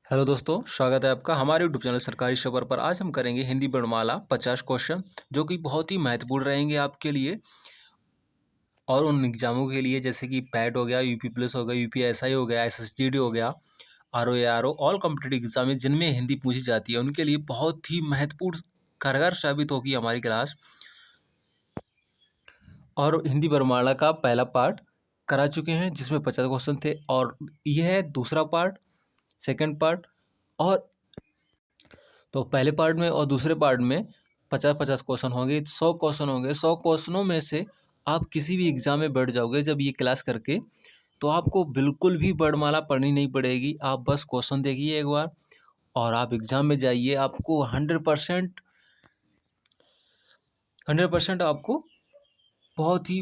Hello दोस्तों, स्वागत है आपका हमारे यूट्यूब चैनल सरकारी खबर पर। आज हम करेंगे हिंदी वर्णमाला 50 क्वेश्चन जो कि बहुत ही महत्वपूर्ण रहेंगे आपके लिए और उन एग्जामों के लिए, जैसे कि पैट हो गया, यूपी पुलिस हो गया, यूपीएसआई हो गया, एसएसजीडी हो गया, आरओ ऑल कॉम्पिटिटिव एग्जाम में जिनमें हिंदी पूछी जाती है, उनके लिए बहुत ही महत्वपूर्ण कारगर साबित होगी हमारी क्लास। और हिंदी वर्णमाला का पहला पार्ट करा चुके हैं जिसमें 50 क्वेश्चन थे, और यह है दूसरा पार्ट, सेकेंड पार्ट। और तो पहले पार्ट में और दूसरे पार्ट में 50-50 क्वेश्चन होंगे, 100 क्वेश्चन होंगे। 100 क्वेश्चनों में से आप किसी भी एग्जाम में बैठ जाओगे जब ये क्लास करके, तो आपको बिल्कुल भी वर्णमाला पढ़नी नहीं पड़ेगी। आप बस क्वेश्चन देखिए एक बार और आप एग्जाम में जाइए। आपको 100% आपको बहुत ही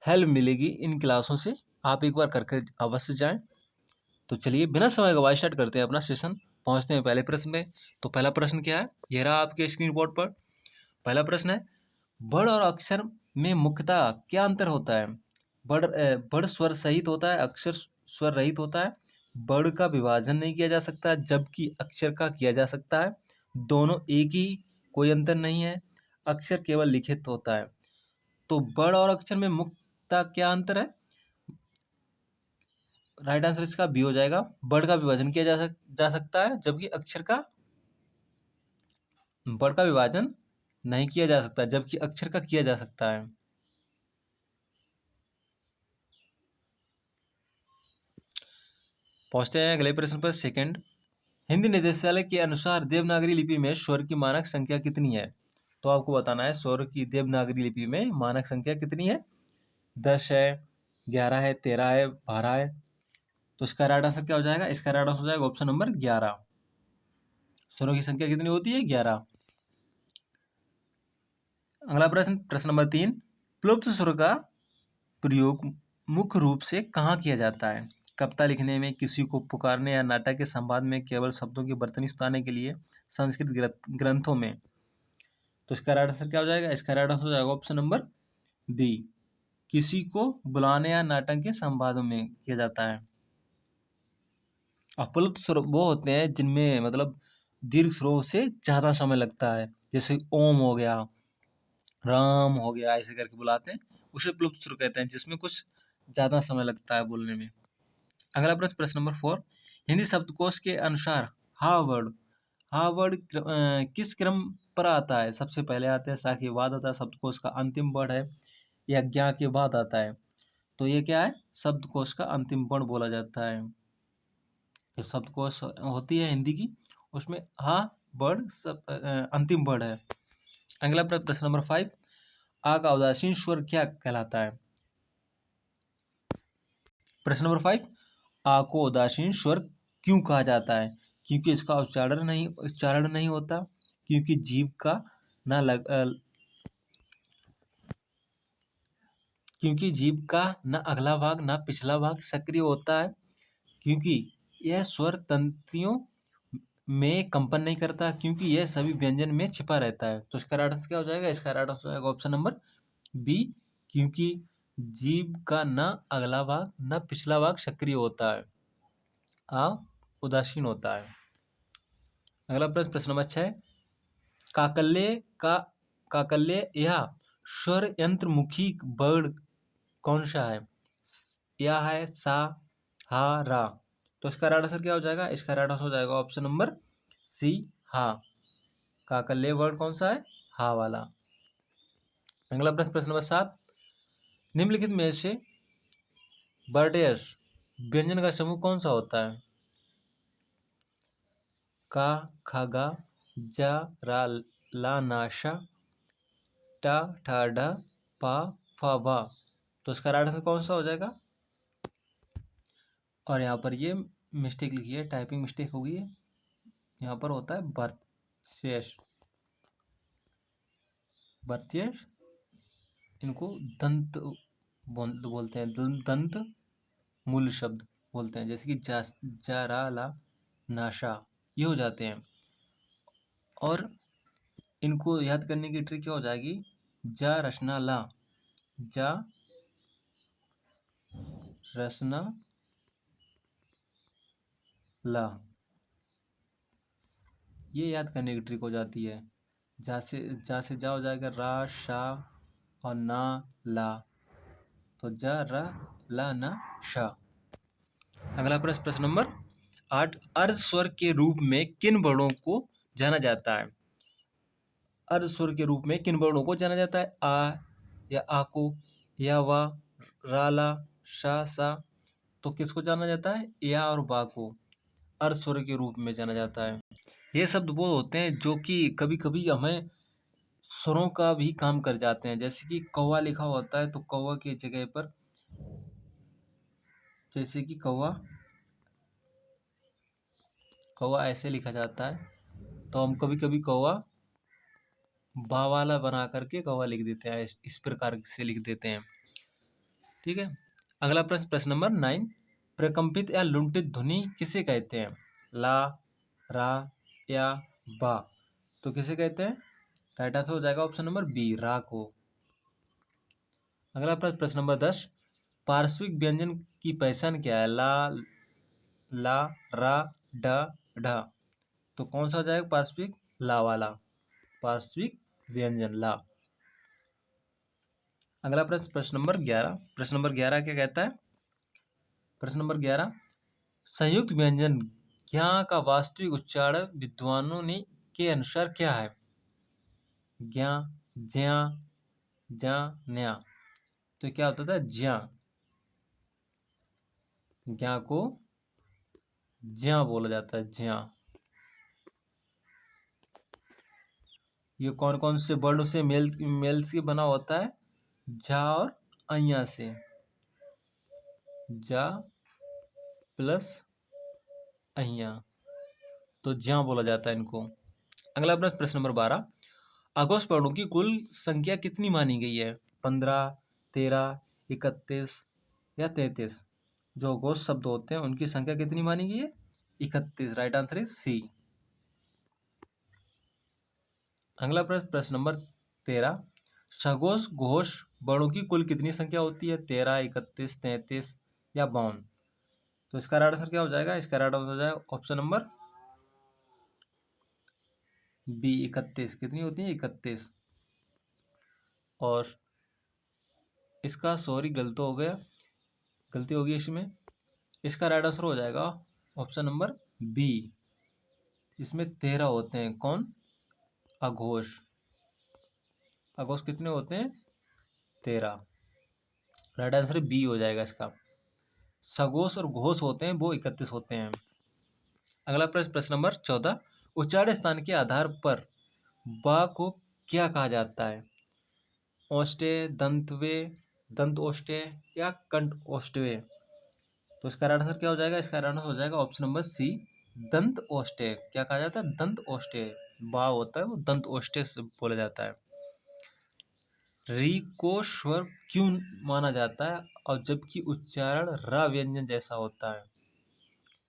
हेल्प मिलेगी इन क्लासों से। आप एक बार करके अवश्य जाएं। तो चलिए बिना समय गवाए स्टार्ट करते हैं अपना सेशन। पहुंचते हैं पहले प्रश्न में। तो पहला प्रश्न क्या है, यह रहा आपके स्क्रीन बोर्ड पर। पहला प्रश्न है, बड़ और अक्षर में मुख्यतः क्या अंतर होता है? बड़ स्वर सहित होता है, अक्षर स्वर रहित होता है। बड़ का विभाजन नहीं किया जा सकता जबकि अक्षर का किया जा सकता है। दोनों एक ही, कोई अंतर नहीं है। अक्षर केवल लिखित होता है। तो बड़ और अक्षर में मुख्यतः क्या अंतर है? राइट आंसर इसका बी हो जाएगा। बड़ का विभाजन किया जा सकता है जबकि अक्षर का बड़ का विभाजन नहीं किया जा सकता जबकि अक्षर का किया जा सकता है। पहुंचते हैं अगले प्रश्न पर, सेकंड। हिंदी निदेशालय के अनुसार देवनागरी लिपि में स्वर की मानक संख्या कितनी है? तो आपको बताना है स्वर की देवनागरी लिपि में मानक संख्या कितनी है। 10 है, 11 है, 13 है, 12 है। तो इसका राइट आंसर क्या हो जाएगा? इसका राइट आंसर हो जाएगा ऑप्शन नंबर 11। स्वरों की संख्या कितनी होती है? 11। अगला प्रश्न, प्रश्न नंबर 3। प्लुप्त स्वर का प्रयोग मुख्य रूप से कहाँ किया जाता है? कविता लिखने में, किसी को पुकारने या नाटक के संवाद में, केवल शब्दों की बर्तनी सुनाने के लिए, संस्कृत ग्रंथों में। तो इसका राइट आंसर क्या हो जाएगा? इसका राइट आंसर हो जाएगा ऑप्शन नंबर बी, किसी को बुलाने या नाटक के संवाद में किया जाता है। अपलुप्त स्वर वो होते हैं जिनमें मतलब दीर्घ स्वरों से ज्यादा समय लगता है, जैसे ओम हो गया, राम हो गया, ऐसे करके बुलाते हैं, उसे प्लुप्त स्वर कहते हैं, जिसमें कुछ ज्यादा समय लगता है बोलने में। अगला प्रश्न, प्रश्न नंबर 4। हिंदी शब्दकोश के अनुसार हा वर्ड किस क्रम पर आता है? सबसे पहले आता है, सा के बाद आता है, शब्दकोश का अंतिम वर्ण है, या ज्ञा के बाद आता है? तो ये क्या है? शब्दकोश का अंतिम वर्ण बोला जाता है। जो शब्दकोश होती है हिंदी की, उसमें हा वर्ण अंतिम वर्ण है। अगला प्रश्न नंबर 5। आ का उदासीन स्वर क्या कहलाता है? प्रश्न नंबर 5। आ को उदासीन स्वर क्यों कहा जाता है? क्योंकि इसका उच्चारण नहीं होता, क्योंकि जीभ का ना लग क्योंकि जीभ का न अगला भाग न पिछला भाग सक्रिय होता है, क्योंकि यह स्वर तंत्रियों में कंपन नहीं करता, क्योंकि यह सभी व्यंजन में छिपा रहता है। तो इसका राइट आंसर क्या हो जाएगा? इसका राइट आंसर हो जाएगा ऑप्शन नंबर बी, क्योंकि जीभ का न अगला भाग न पिछला भाग सक्रिय होता है, आ उदासीन होता है। अगला प्रश्न, प्रश्न नंबर 6। काकल्य का काकल्य यह स्वर यंत्रमुखी वर्ण कौन सा है? या है सा, हा, रा? तो इसका राइट आंसर क्या हो जाएगा? इसका राइट आंसर हो जाएगा ऑप्शन नंबर सी, हा। काकल्य वर्ण कौन सा है? हा वाला। अगला प्रश्न, प्रश्न नंबर 7। निम्नलिखित में से वर्डेस व्यंजन का समूह कौन सा होता है? का, खगा, जा, रा, ला, नाशा, टा, ठा, डा, पा, फा, वा। तो इसका राइट आंसर कौन सा हो जाएगा? और यहाँ पर ये मिस्टेक लिखी है, टाइपिंग मिस्टेक होगी है। यहाँ पर होता है बर्चेस, बर्चेस। इनको दंत बोलते हैं, दंत मूल शब्द बोलते हैं, जैसे कि जा, रा, ला, नाशा, ये हो जाते हैं। और इनको याद करने की ट्रिक क्या हो जाएगी? जा रचना ला, जा रचना ला, ये याद करने की ट्रिक हो जाती है। जा से जा हो जाएगा रा, शा और ना, ला। तो जा, रा, ला, ना, शा। अगला प्रश्न, प्रश्न नंबर 8। अर्ध स्वर के रूप में किन वर्णों को जाना जाता है? अर्ध स्वर के रूप में किन वर्णों को जाना जाता है? आ या आ को, या वा, रा, ला, शा, सा। तो किसको जाना जाता है? या और बा को अर्ध स्वर के रूप में जाना जाता है। ये शब्द वो होते हैं जो कि कभी कभी हमें स्वरों का भी काम कर जाते हैं। जैसे कि कौवा लिखा होता है तो कौवा की जगह पर, जैसे कि कौवा, कौवा ऐसे लिखा जाता है तो हम कभी कभी कौवा बा वाला बना करके कौवा लिख देते हैं, इस प्रकार से लिख देते हैं। ठीक है। अगला प्रश्न, प्रश्न नंबर 9। प्रकंपित या लुंठित ध्वनि किसे कहते हैं? ला, रा या बा। तो किसे कहते हैं? राइट आंसर हो जाएगा ऑप्शन नंबर बी, रा को। अगला प्रश्न, प्रश्न नंबर 10। पार्श्विक व्यंजन की पहचान क्या है? ला, ला, रा, डा, ढा। तो कौन सा हो जाएगा पार्श्विक? ला वाला पार्श्विक व्यंजन, ला। अगला प्रश्न, प्रश्न नंबर 11। प्रश्न नंबर 11 क्या कहता है? प्रश्न नंबर 11। संयुक्त व्यंजन ज्ञा का वास्तविक उच्चारण विद्वानों ने के अनुसार क्या है? ज्ञा, ज्या, जा, न्या। तो क्या होता था? ज्या। ज्ञा को ज्या बोला जाता है, ज्या। ये कौन कौन से वर्ण से मेल से बना होता है? जा और अया से। जा प्लस अया, तो ज्या बोला जाता है इनको। अगला प्रश्न, प्रश्न नंबर 12। अघोष वर्णों की कुल संख्या कितनी मानी गई है? 15, 13, 31 या 33। जो अघोष शब्द होते हैं उनकी संख्या कितनी मानी गई है? 31। Right answer is C. अगला प्रश्न, प्रश्न नंबर 13। सघोष घोष वर्णों की कुल कितनी संख्या होती है? 13, 31, 33 या 52। तो इसका राइट आंसर क्या हो जाएगा? इसका राइट आंसर हो जाएगा ऑप्शन नंबर बी, 31। कितनी होती है? 31। और इसका सॉरी गलत हो गया, गलती होगी इसमें। इसका राइट आंसर हो जाएगा ऑप्शन नंबर बी। इसमें 13 होते हैं। कौन? अघोष। अघोष कितने होते हैं? 13। राइट आंसर बी हो जाएगा इसका। सघोष और घोष होते हैं वो 31 होते हैं। अगला प्रश्न, प्रश्न नंबर 14। उच्चारण स्थान के आधार पर बा को क्या कहा जाता है? ओष्टे, दंतवे, दंत ओष्टे या कंठ ओष्टवे। तो इसका राइट आंसर क्या हो जाएगा? इसका राइट आंसर हो जाएगा ऑप्शन नंबर सी, दंत ओष्टे। क्या कहा जाता है? दंत ओष्टे। बा होता है वो दंत ओष्टे से बोला जाता है। री को स्वर क्यों माना जाता है और जबकि उच्चारण र व्यंजन जैसा होता है?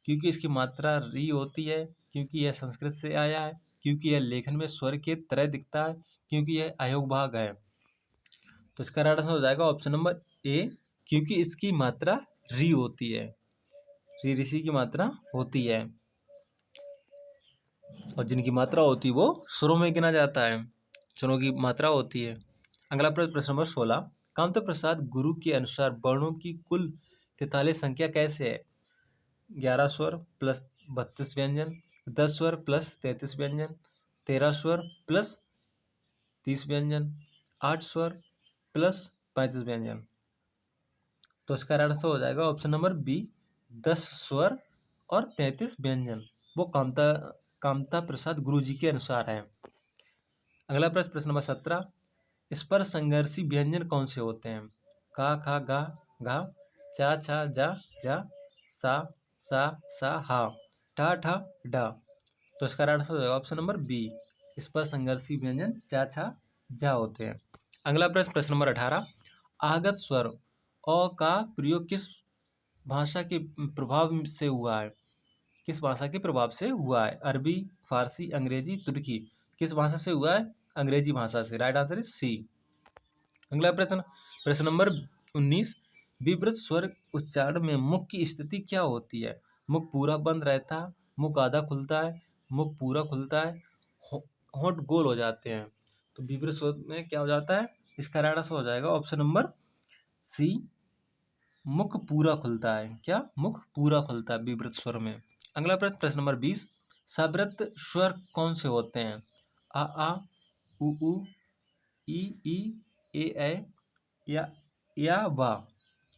क्योंकि इसकी मात्रा री होती है, क्योंकि यह संस्कृत से आया है, क्योंकि यह लेखन में स्वर के तरह दिखता है, क्योंकि यह अयोग भाग है। तो इसका राइट आंसर हो जाएगा ऑप्शन नंबर ए, क्योंकि इसकी मात्रा री होती है। री ऋषि की मात्रा होती है और जिनकी मात्रा होती है वो स्वरों में गिना जाता है, स्वरों की मात्रा होती है। अगला प्रश्न, प्रश्न नंबर 16। कामता प्रसाद गुरु के अनुसार वर्णों की कुल 43 संख्या कैसे है? 11 स्वर प्लस 32 व्यंजन, 10 स्वर प्लस 33 व्यंजन, 13 स्वर प्लस 30 व्यंजन, 8 स्वर प्लस 35 व्यंजन। तो इसका राइट आंसर हो जाएगा ऑप्शन नंबर बी, 10 स्वर और 33 व्यंजन। वो कामता कामता प्रसाद गुरु जी के अनुसार है। अगला प्रश्न, प्रश्न नंबर 17। स्पर्श संघर्षी व्यंजन कौन से होते हैं? का, खा, गा, घा, चा, छा, जा, जा, सा, हा, ठा, ठा, डा। तो इसका राइट आंसर हो जाएगा ऑप्शन नंबर बी, स्पर्श संघर्षी व्यंजन चा, छा, जा होते हैं। अगला प्रश्न, प्रश्न नंबर 18। आगत स्वर अ का प्रयोग किस भाषा के प्रभाव से हुआ है? किस भाषा के प्रभाव से हुआ है? अरबी, फारसी, अंग्रेजी, तुर्की। किस भाषा से हुआ है? अंग्रेजी भाषा से। Right answer is C. अगला प्रश्न, प्रश्न नंबर 19। विवृत स्वर उच्चारण में मुख की स्थिति क्या होती है? मुख पूरा बंद रहता है, मुख आधा खुलता है, मुख पूरा खुलता है, होंठ गोल हो जाते हैं। तो विपरीत स्वर में क्या हो जाता है, इसका राइट आंसर हो जाएगा ऑप्शन नंबर सी, मुख पूरा खुलता है। क्या, मुख पूरा खुलता है विपरीत स्वर में। अगला प्रश्न, प्रश्न नंबर 20, सवृत स्वर कौन से होते हैं? आ उ ई ए या वा।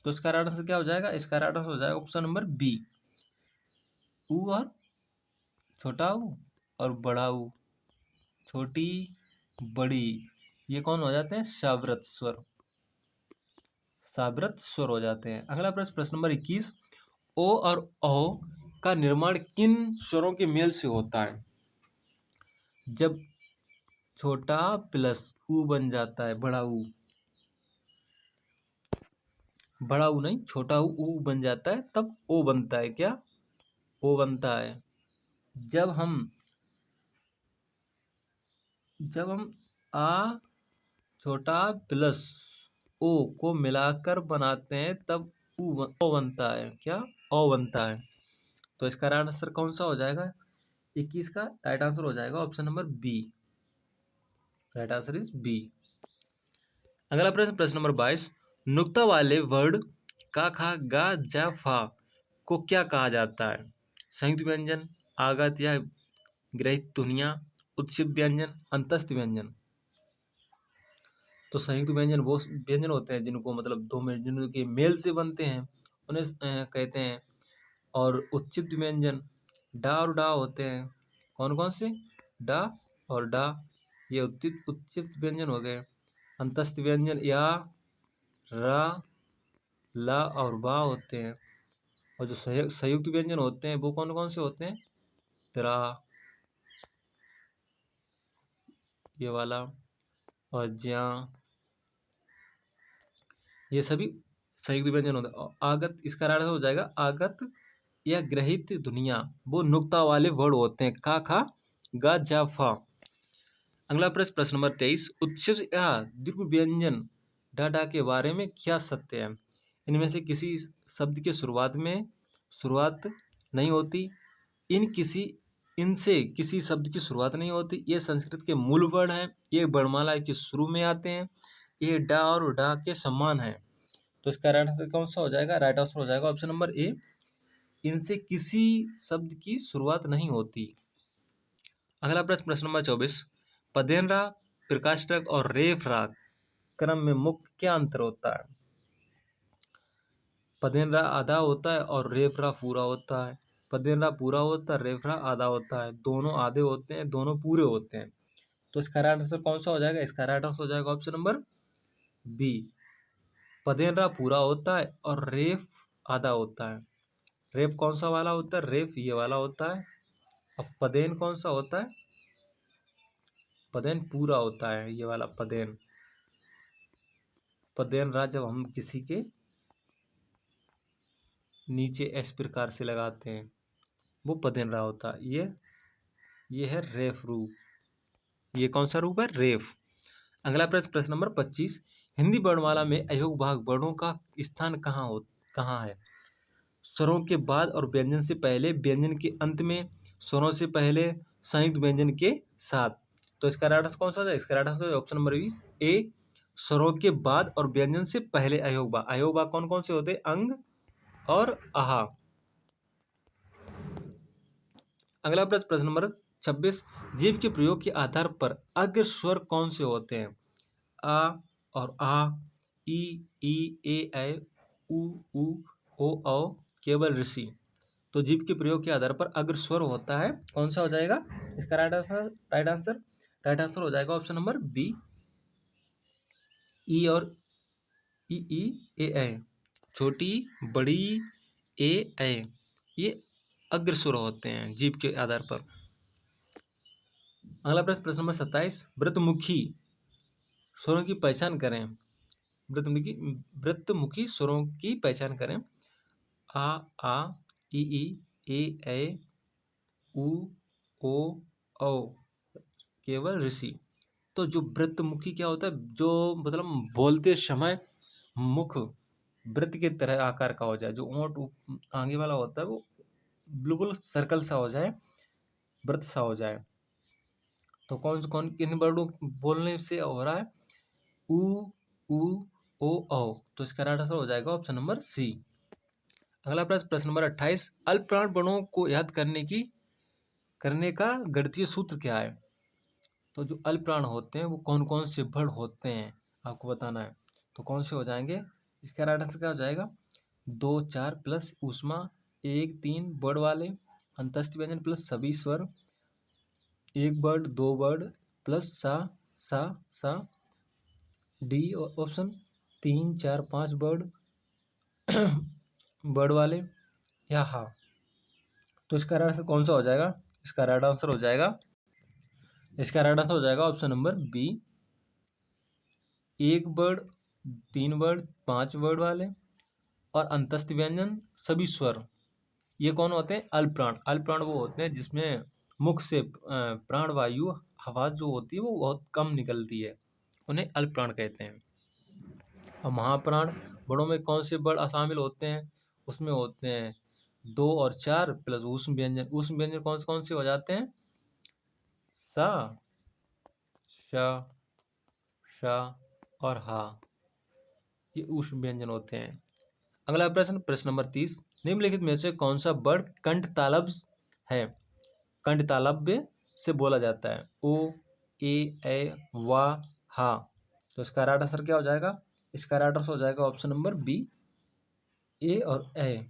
तो इसका राइट आंसर क्या हो जाएगा, इसका राइट आंसर हो जाएगा ऑप्शन नंबर बी, ऊ और छोटा ऊ और बड़ा ऊ, छोटी बड़ी, ये कौन हो जाते हैं, सवृत स्वर, सवृत स्वर हो जाते हैं। अगला प्रश्न, प्रश्न नंबर 21, ओ और औ का निर्माण किन स्वरों के मेल से होता है? जब छोटा प्लस ऊ बन जाता है, बड़ा ऊ, बड़ा ऊ नहीं, छोटा ऊ बन जाता है, तब ओ बनता है। क्या, ओ बनता है। जब हम आ छोटा प्लस ओ को मिलाकर बनाते हैं, तब ओ बनता है। क्या, ओ बनता है। तो इसका राइट आंसर कौन सा हो जाएगा, 21 का राइट आंसर हो जाएगा option number B, right answer is B. अगला प्रश्न, प्रश्न नंबर 22, नुक्ता वाले वर्ड का, खा, गा, जा, फा को क्या कहा जाता है? संयुक्त व्यंजन, आगत या ग्रहित ध्वनियां, उत्क्षिप्त व्यंजन, अंतस्थ व्यंजन। तो संयुक्त व्यंजन वो व्यंजन होते हैं जिनको मतलब दो व्यंजनों के मेल से बनते हैं, उन्हें कहते हैं। और उच्चित व्यंजन डा और डा होते हैं। कौन कौन से, डा और डा, ये उच्चित व्यंजन हो गए। अंतस्थ व्यंजन या, रा, ला और बा होते हैं। और जो संयुक्त व्यंजन होते हैं वो कौन कौन से होते हैं, त्रा, ये वाला, और ज्या, ये सभी संयुक्त व्यंजन होते हैं। आगत, इसका राइट हो जाएगा आगत या ग्रहित ध्वनियां, वो नुक्ता वाले वर्ड होते हैं, का, खा, गा, जा, फा। अगला प्रश्न, प्रश्न नंबर 23, उत्क्षेप या दीर्घ व्यंजन डा डा के बारे में क्या सत्य है? इनमें से किसी शब्द के शुरुआत नहीं होती, इनसे किसी शब्द की शुरुआत नहीं होती, ये संस्कृत के मूल वर्ण हैं, ये वर्णमाला के शुरू में आते हैं, ये डा और डा के समान है। तो इसका राइट आंसर कौन सा हो जाएगा, राइट आंसर हो जाएगा ऑप्शन नंबर ए, इनसे किसी शब्द की शुरुआत नहीं होती। अगला प्रश्न, प्रश्न नंबर 24, पदेन राग, प्रकाश राग और रेफ राग क्रम में मुख्य क्या अंतर होता है? पदेन राग आधा होता है और रेफ राग पूरा होता है। पदेन राग पूरा होता है, रेफ राग आधा होता है, दोनों आधे होते हैं, दोनों पूरे होते हैं। तो इसका राइट आंसर कौन सा हो जाएगा, इसका राइट आंसर हो जाएगा ऑप्शन नंबर बी, पदेन राग पूरा होता है और रेफ आधा होता है। रेफ कौन सा वाला होता है, रेफ ये वाला होता है। अब पदेन कौन सा होता है, पदेन पूरा होता है, ये वाला पदेन। पदेन राग जब हम किसी के नीचे इस प्रकार से लगाते हैं, वो पदेन राग होता है। ये है रेफ रूप, ये कौन सा रूप है, रेफ। अगला प्रश्न, प्रश्न नंबर 25, हिंदी वर्णमाला में अयोग भाग वर्णों का स्थान कहाँ है? स्वरों के बाद और व्यंजन से पहले, व्यंजन के अंत में, स्वरों से पहले, संयुक्त व्यंजन के साथ। तो इसका राइट आंसर कौन सा है, इसका right answer option number A, स्वरों के बाद और व्यंजन से पहले अयोग भाग। अयोग भाग कौन कौन से होते हैं, अंग और आहा। अगला प्रश्न, प्रश्न नंबर 26, जीव के प्रयोग के आधार पर अग्र स्वर कौन से होते हैं? आ और आ, ई ऐ, उ ओ औ, केवल ऋषि। तो जीव के प्रयोग के आधार पर अग्र स्वर होता है, कौन सा हो जाएगा इसका राइट आंसर हो जाएगा ऑप्शन नंबर बी, ई और ई ऐ, छोटी बड़ी ए ऐ, ये अग्र स्वर होते हैं जीव के आधार पर। अगला प्रश्न, प्रश्न नंबर 27, व्रतमुखी स्वरों की पहचान करें। व्रतमुखी स्वरों की पहचान करें। आ ई ऐ, उ ओ औ, केवल ऋषि। तो जो व्रतमुखी क्या होता है, जो मतलब बोलते समय मुख वृत्त के तरह आकार का हो जाए, जो ओंठ आगे वाला होता है वो बिल्कुल सर्कल सा हो जाए, व्रत सा हो जाए। तो कौन किन वर्णों बोलने से हो रहा है? उ, ऊ, ओ, औ। तो इसका राइट आंसर हो जाएगा ऑप्शन नंबर सी। अगला प्रश्न नंबर 28, अल्पप्राण वर्णों को याद करने का गणितीय सूत्र क्या है? तो जो अल्पप्राण होते हैं वो कौन कौन से वर्ण होते हैं आपको बताना है। तो कौन से हो जाएंगे? इसका राइट आंसर क्या हो जाएगा? 2, 4 प्लस ऊष्मा, 1, 3 वर्ड वाले, अंतस्थ व्यंजन प्लस सभी स्वर, 1 वर्ड 2 वर्ड प्लस सा डी ऑप्शन, 3, 4, 5 वर्ड वर्ड वाले या हा। तो इसका राइट आंसर कौन सा हो जाएगा? इसका राइट आंसर हो जाएगा option number B, 1 word 3 word 5 word वाले और अंतस्थ व्यंजन सभी स्वर। ये कौन होते हैं? अल्पप्राण। अल्पप्राण वो होते हैं जिसमें मुख से प्राण वायु हवा जो होती है वो बहुत कम निकलती है, उन्हें अल्पप्राण कहते हैं। और महाप्राण बड़ों में कौन से बड़ शामिल होते हैं? उसमें होते हैं 2 और 4 प्लस ऊष्म व्यंजन। ऊष्म व्यंजन कौन से हो जाते हैं? सा, श, और हा, ये ऊष्म व्यंजन होते हैं। अगला प्रश्न नंबर 30, निम्नलिखित में से कौन सा वर्ड कंठ तालव्य है? कंठ तालव्य से बोला जाता है। ओ, ए, वा, हा। तो इसका राइट आंसर क्या हो जाएगा? इसका राइट आंसर हो जाएगा ऑप्शन नंबर बी, ए और ए।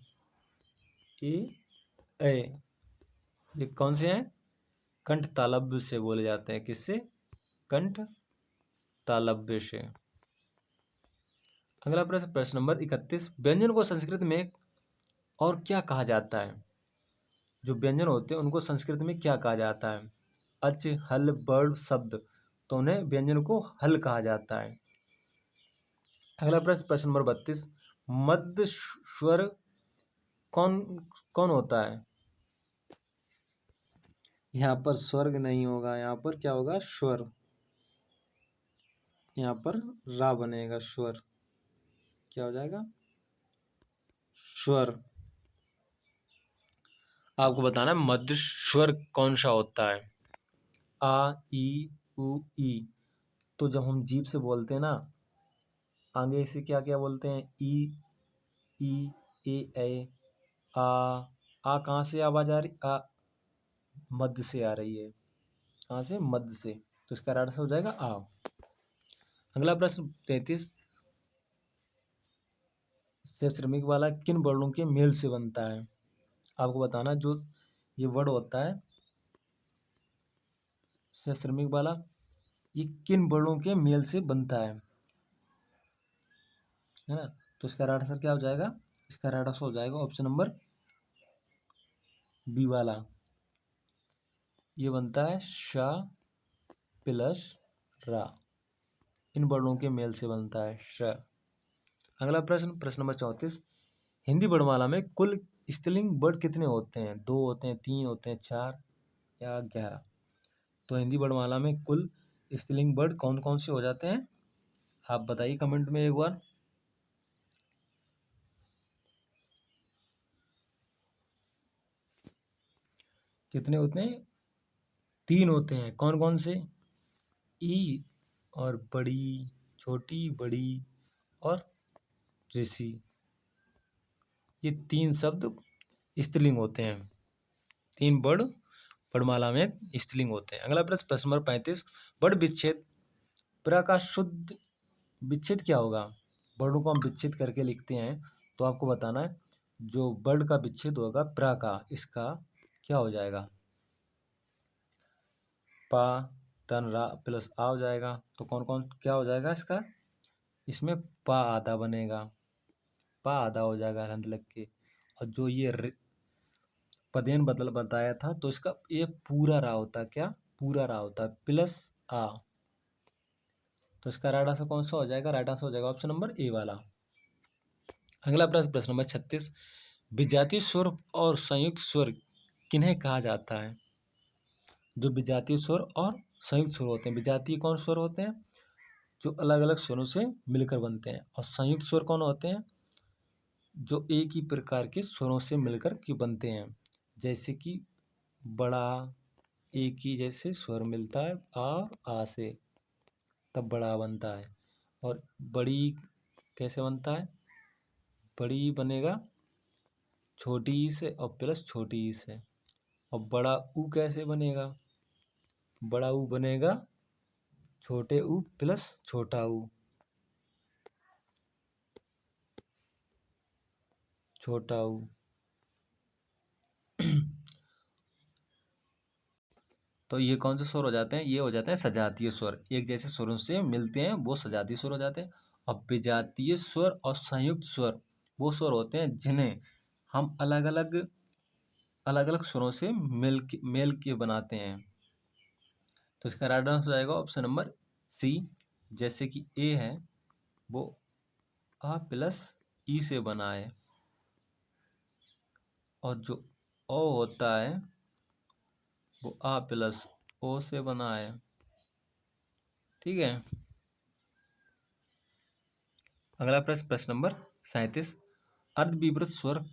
ये कौन से हैं? कंठ तालव्य से बोले जाते हैं। किससे? कंठ तालव्य से। अगला प्रश्न नंबर 31, व्यंजन को संस्कृत में और क्या कहा जाता है? जो व्यंजन होते हैं उनको संस्कृत में क्या कहा जाता है? अच, हल, बड़ शब्द, तो उन्हें व्यंजन को हल कहा जाता है। अगला प्रश्न नंबर 32, मध्य स्वर कौन कौन होता है? यहाँ पर स्वर्ग नहीं होगा, यहाँ पर क्या होगा? स्वर। यहाँ पर रा बनेगा, स्वर। क्या हो जाएगा? स्वर। आपको बताना है मध्य स्वर कौन सा होता है। आ, ई, उ, ई। तो जब हम जीभ से बोलते हैं ना, आगे से क्या क्या बोलते हैं? ई, ए, आ कहाँ से आवाज आ रही? आ मध्य से आ रही है। कहाँ से? मध्य से। तो इसका राइट आंसर हो जाएगा आ। अगला प्रश्न 33, श्रमिक वाला किन वर्णों के मेल से बनता है? आपको बताना, जो ये वर्ड होता है श्रमिक वाला, ये किन वर्णों के मेल से बनता है ना? तो इसका राइट आंसर क्या हो जाएगा? इसका राइट आंसर हो जाएगा ऑप्शन नंबर बी वाला। ये बनता है श प्लस रा, इन वर्णों के मेल से बनता है श। अगला प्रश्न नंबर 34, हिंदी वर्णमाला में कुल स्त्रीलिंग वर्ड कितने होते हैं? 2 होते हैं, 3 होते हैं, 4 या 11? तो हिंदी वर्णमाला में कुल स्त्रीलिंग वर्ड कौन कौन से हो जाते हैं? आप बताइए कमेंट में एक बार। कितने होते हैं? 3 होते हैं। कौन कौन से? ई और बड़ी, छोटी, बड़ी और ऋषि, ये 3 शब्द स्त्रीलिंग होते हैं। 3 वर्ड वर्णमाला में स्त्रीलिंग होते हैं। अगला प्रश्न नंबर 35, वर्ण विच्छेद प्र का शुद्ध विच्छेद क्या होगा? वर्णों को हम विच्छेद करके लिखते हैं, तो आपको बताना है जो वर्ण का विच्छेद होगा प्र का, इसका क्या हो जाएगा? पा, तन, रा प्लस आ हो जाएगा। तो कौन कौन क्या हो जाएगा इसका? इसमें पा आधा बनेगा, पा आधा हो जाएगा हंद लग के। और जो ये पदेन बदल बताया था, तो इसका ये पूरा रा होता है। क्या? पूरा रा होता है प्लस आ। तो इसका राइट आंसर कौन सा हो जाएगा? राइट आंसर हो जाएगा ऑप्शन नंबर ए वाला। अगला प्रश्न नंबर 36, विजातीय स्वर और संयुक्त स्वर किन्हें कहा जाता है? जो विजातीय स्वर और संयुक्त स्वर होते हैं, विजातीय कौन स्वर होते हैं? जो अलग अलग स्वरों से मिलकर बनते हैं। और संयुक्त स्वर कौन होते हैं? जो एक ही प्रकार के स्वरों से मिलकर के बनते हैं, जैसे कि बड़ा, एक ही जैसे स्वर मिलता है और आ से, तब बड़ा बनता है। और बड़ी कैसे बनता है? बड़ी बनेगा छोटी ई से और प्लस छोटी ई से। और बड़ा ऊ कैसे बनेगा? बड़ा ऊ बनेगा छोटे ऊ प्लस छोटा ऊ। छोटा ऊ। तो ये कौन से स्वर हो जाते हैं? ये हो जाते हैं सजातीय स्वर। एक जैसे स्वरों से मिलते हैं वो सजातीय स्वर हो जाते हैं। अब विजातीय स्वर और संयुक्त स्वर वो स्वर होते हैं जिन्हें हम अलग अलग स्वरों से मेल के बनाते हैं। तो इसका राइट आंसर हो जाएगा ऑप्शन नंबर सी। जैसे कि ए है वो आ प्लस ई से बना है, और जो ओ होता है वो आ प्लस ओ से बना है। ठीक है। अगला प्रश्न नंबर 37। अर्धविवृत स्वर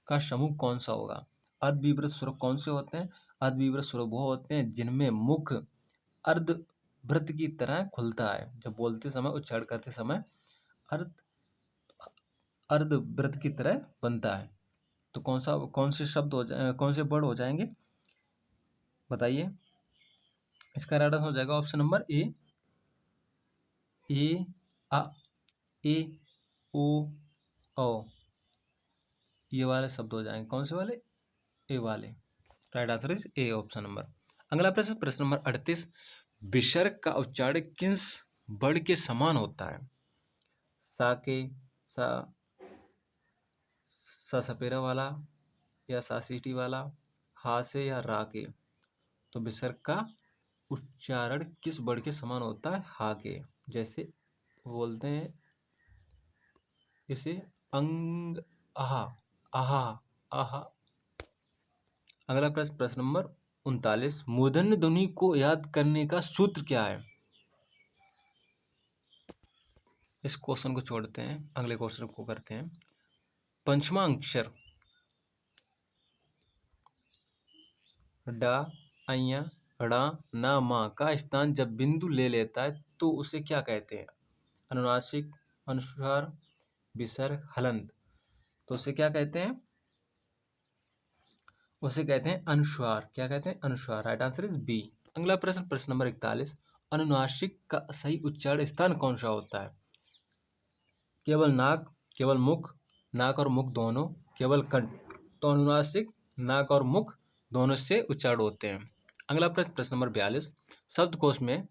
का समूह कौन सा होगा? अर्धविवृत स्वर कौन से होते हैं? अर्धविवृत स्वर वो होते हैं जिनमें मुख अर्धवृत्त की तरह खुलता है। जब बोलते समय, उच्चारण करते समय अर्ध अर्धवृत्त की तरह बनता है। तो कौन से शब्द कौन से वर्ड हो जाएंगे बताइए? इसका राइट आंसर हो जाएगा ऑप्शन नंबर ए। ए आ ए ओ औ, ये वाले शब्द हो जाएंगे। कौन से वाले? ए वाले। Right answer is A option number. अगला प्रश्न नंबर 38। विसर्ग का उच्चारण किस वर्ड के समान होता है? सा के, सा सपेरा वाला, या सा सीटी वाला, हा से या रा के? तो विसर्ग का उच्चारण किस वर्ड के समान होता है? हा के। जैसे बोलते हैं इसे अंग, आहा, आहा, आहा। अगला प्रश्न नंबर 39। मूर्धन्य ध्वनि को याद करने का सूत्र क्या है? इस क्वेश्चन को छोड़ते हैं, अगले क्वेश्चन को करते हैं। पंचमा अक्षर डा, अया, ड़ा, ना, मा का स्थान जब बिंदु ले लेता है तो उसे क्या कहते हैं? अनुनासिक, अनुस्वार, विसर्ग, हलंत। तो उसे क्या कहते हैं? उसे कहते हैं अनुस्वार। क्या कहते हैं? अनुस्वार। Right answer is B. अगला प्रश्न नंबर 41। अनुनासिक का सही उच्चारण स्थान कौन सा होता है? केवल नाक, केवल मुख, नाक और मुख दोनों, केवल कंठ। तो अनुनासिक नाक और मुख दोनों से उच्चारण होते हैं। अगला प्रश्न नंबर 42। शब्दकोश में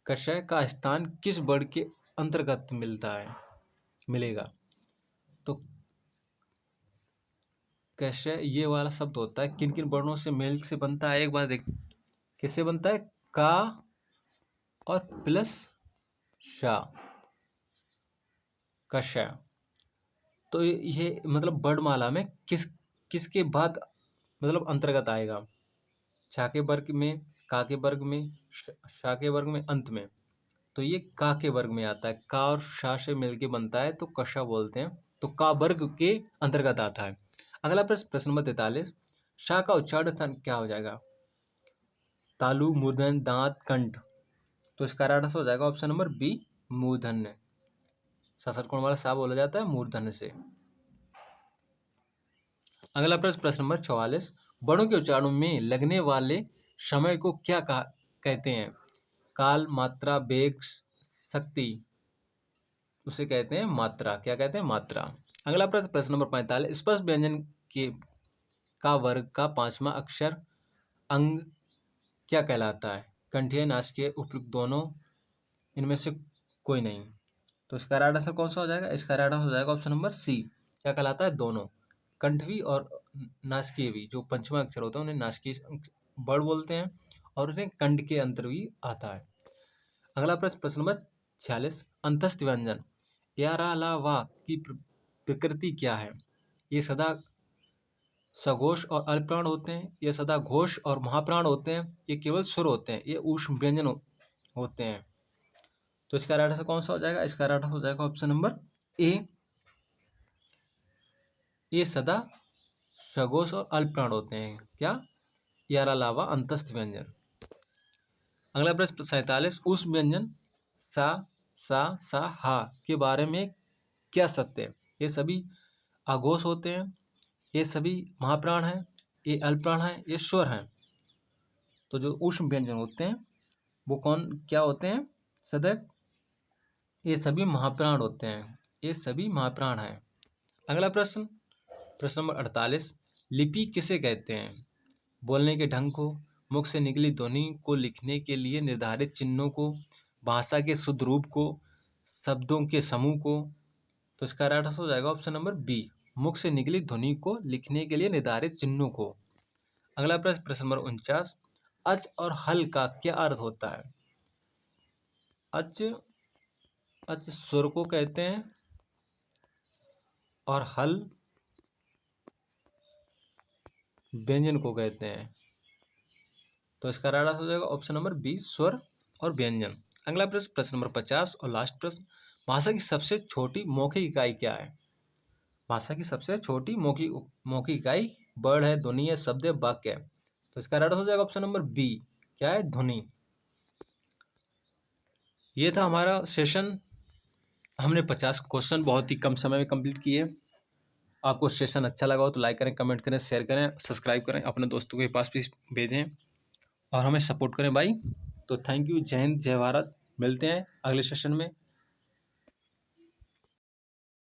कषय का स्थान किस वर्ण के अंतर्गत मिलेगा? तो कषय ये वाला शब्द होता है किन किन वर्णों से मेल से बनता है? एक बार देख, किससे बनता है? का और प्लस शा, कषय। तो ये मतलब वर्णमाला में किसके बाद मतलब अंतर्गत आएगा? छा के वर्ग में, का के वर्ग में, शा के वर्ग में, अंत में। तो ये का के वर्ग में आता है। का और शा से मिलके बनता है तो कषा बोलते हैं। तो का वर्ग के अंतर्गत आता है। अगला प्रश्न नंबर 43। शा का उच्चारण क्या हो जाएगा? तालु, मूर्धन्य, दांत, कंठ। तो इसका राइट आंसर हो जाएगा ऑप्शन नंबर बी, मूर्धन्य। ससर कोण वाला सा बोला जाता है मूर्धन्य से। अगला प्रश्न नंबर 44। वर्णों के उच्चारण में लगने वाले समय को क्या कहते हैं? काल, मात्रा, वेग, शक्ति। उसे कहते हैं मात्रा। क्या कहते हैं? मात्रा। अगला प्रश्न नंबर 45। स्पर्श व्यंजन के का वर्ग का पांचवा अक्षर अंग क्या कहलाता है? कंठीय, नासिकीय, उपयुक्त, दोनों, इनमें से कोई नहीं। तो इसका राइट आंसर कौन सा हो जाएगा? इसका राइट आंसर हो जाएगा ऑप्शन नंबर सी। क्या कहलाता है? दोनों। कंठवी और नासिकीय भी, जो पंचमा अक्षर होता है उन्हें नासिकीय वर्ड बोलते हैं और उन्हें कंठ के अंतर भी आता है। अगला प्रश्न नंबर 46। अंतस्थ व्यंजन या रा, ला, वा की प्रकृति क्या है? ये सदा सघोष और अल्पप्राण होते हैं, ये सदा घोष और महाप्राण होते हैं, ये केवल सुर होते हैं, ये ऊष्म व्यंजन होते हैं। तो इसका राइट आंसर कौन सा हो जाएगा? इसका राइट आंसर हो जाएगा ऑप्शन नंबर ए। ये सदा सघोष और अल्पप्राण होते हैं। क्या? यार अलावा अंतस्थ व्यंजन। अगला प्रश्न 47, उस व्यंजन सा सा हा के बारे में क्या सत्य है? ये सभी आघोष होते हैं, ये सभी महाप्राण हैं, ये अल्पप्राण हैं, ये स्वर हैं। तो जो ऊष्म व्यंजन होते हैं वो कौन क्या होते हैं? सदैव ये सभी महाप्राण होते हैं, ये सभी महाप्राण हैं। अगला प्रश्न, प्रश्न नंबर 48, लिपि किसे कहते हैं? बोलने के ढंग को, मुख से निकली ध्वनि को लिखने के लिए निर्धारित चिन्हों को, भाषा के शुद्ध रूप को, शब्दों के समूह को। तो इसका राइट आंसर हो जाएगा ऑप्शन नंबर बी, मुख से निकली ध्वनि को लिखने के लिए निर्धारित चिन्हों को। अगला प्रश्न, प्रश्न नंबर 49, अच और हल का क्या अर्थ होता है? अच अच स्वर को कहते हैं और हल व्यंजन को कहते हैं। तो इसका राइट आंसर हो जाएगा ऑप्शन नंबर बी, स्वर और व्यंजन। अगला प्रश्न, प्रश्न नंबर 50 और लास्ट प्रश्न, भाषा की सबसे छोटी मौखिक इकाई क्या है? भाषा की सबसे छोटी मौखिक इकाई वर्ड है, ध्वनि है, शब्द है, वाक्य है। तो इसका राइट आंसर हो जाएगा ऑप्शन नंबर बी, क्या है? ध्वनि। ये था हमारा सेशन। हमने 50 क्वेश्चन बहुत ही कम समय में कंप्लीट किए। आपको सेशन अच्छा लगा हो तो लाइक करें, कमेंट करें, शेयर करें, सब्सक्राइब करें, अपने दोस्तों के पास भी भेजें और हमें सपोर्ट करें भाई। तो थैंक यू, जय हिंद, जय भारत। मिलते हैं अगले सेशन में।